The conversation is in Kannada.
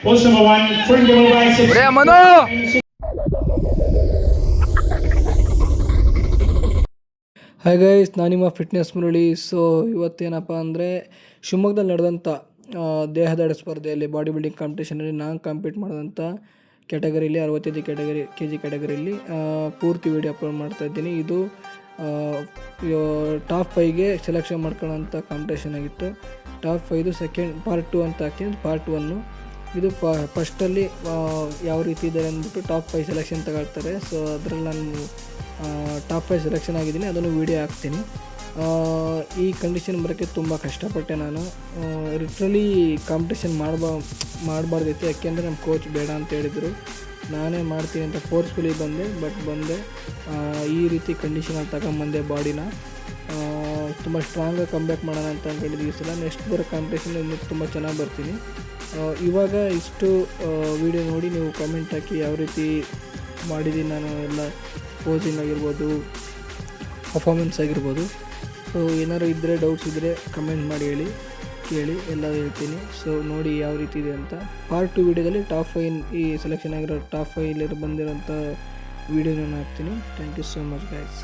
Post number 1, front double biceps. Hi guys, ನಾನು ನಿಮ್ಮ ಫಿಟ್ನೆಸ್ ಮುರಳಿ. ಸೊ ಇವತ್ತೇನಪ್ಪ ಅಂದರೆ ಶಿವಮೊಗ್ಗದಲ್ಲಿ ನಡೆದಂಥ ದೇಹದಾಢ್ಯ ಸ್ಪರ್ಧೆಯಲ್ಲಿ ಬಾಡಿ ಬಿಲ್ಡಿಂಗ್ ಕಾಂಪಿಟೇಷನಲ್ಲಿ ನಾನು ಕಾಂಪೀಟ್ ಮಾಡಿದಂಥ ಕ್ಯಾಟಗರಿಲಿ 65 ಕೆಜಿ ಕ್ಯಾಟಗರಿಯಲ್ಲಿ ಪೂರ್ತಿ ವೀಡಿಯೋ ಅಪ್ಲೋಡ್ ಮಾಡ್ತಾಯಿದ್ದೀನಿ. ಇದು ಟಾಪ್ 5ಗೆ ಸೆಲೆಕ್ಷನ್ ಮಾಡ್ಕೊಳ್ಳೋಂಥ ಕಾಂಪಿಟೇಷನ್ ಆಗಿತ್ತು. ಟಾಪ್ 5 ಸೆಕೆಂಡ್ ಪಾರ್ಟ್ 2 ಅಂತ ಹಾಕ್ತೀನಿ. ಪಾರ್ಟ್ 1 ಇದು ಫಸ್ಟಲ್ಲಿ ಯಾವ ರೀತಿ ಇದೆ ಅಂದ್ಬಿಟ್ಟು ಟಾಪ್ 5 ಸೆಲೆಕ್ಷನ್ ತಗೊಳ್ತಾರೆ. ಸೊ ಅದರಲ್ಲಿ ನಾನು ಟಾಪ್ 5 ಸೆಲೆಕ್ಷನ್ ಆಗಿದ್ದೀನಿ, ಅದನ್ನು ವೀಡಿಯೋ ಹಾಕ್ತೀನಿ. ಈ ಕಂಡೀಷನ್ ಬರೋಕ್ಕೆ ತುಂಬ ಕಷ್ಟಪಟ್ಟೆ ನಾನು. ಲಿಟ್ರಲಿ ಕಾಂಪಿಟೇಷನ್ ಮಾಡಬಾರ್ದಿತ್ತು, ಯಾಕೆಂದರೆ ನಮ್ಮ ಕೋಚ್ ಬೇಡ ಅಂತ ಹೇಳಿದರು. ನಾನೇ ಮಾಡ್ತೀನಿ ಅಂತ ಫೋರ್ಸ್ಫುಲಿ ಬಂದೆ. ಈ ರೀತಿ ಕಂಡೀಷನಲ್ಲಿ ತಗೊಂಬಂದೆ ಬಾಡಿನ. ತುಂಬ ಸ್ಟ್ರಾಂಗಾಗಿ ಕಂಬ್ಯಾಕ್ ಮಾಡೋಣ ಅಂತ ಅಂದ್ಕೊಂಡಿದ್ದೆ. ಈ ಸಲ ನೆಕ್ಸ್ಟ್ ಬರೋ ಕಾಂಪಿಟೇಷನ್ ಇನ್ನೂ ತುಂಬ ಚೆನ್ನಾಗಿ ಬರ್ತೀನಿ. ಇವಾಗ ಇಷ್ಟು ವೀಡಿಯೋ ನೋಡಿ ನೀವು ಕಾಮೆಂಟ್ ಹಾಕಿ ಯಾವ ರೀತಿ ಮಾಡಿದ್ದೀನಿ ನಾನು, ಎಲ್ಲ ಪೋಸಿಂಗ್ ಆಗಿರ್ಬೋದು, ಪರ್ಫಾರ್ಮೆನ್ಸ್ ಆಗಿರ್ಬೋದು. ಸೊ ಏನಾದ್ರು ಇದ್ದರೆ ಡೌಟ್ಸ್ ಇದ್ದರೆ ಕಮೆಂಟ್ ಮಾಡಿ ಕೇಳಿ ಎಲ್ಲ ಹೇಳ್ತೀನಿ. ಸೊ ನೋಡಿ ಯಾವ ರೀತಿ ಇದೆ ಅಂತ. ಪಾರ್ಟ್ 2 ವೀಡಿಯೋದಲ್ಲಿ ಟಾಪ್ 5 ಈ ಸೆಲೆಕ್ಷನ್ ಆಗಿರೋ ಟಾಪ್ 5 ಬಂದಿರೋಂಥ ವೀಡಿಯೋನ ಹಾಕ್ತೀನಿ. Thank you so much guys.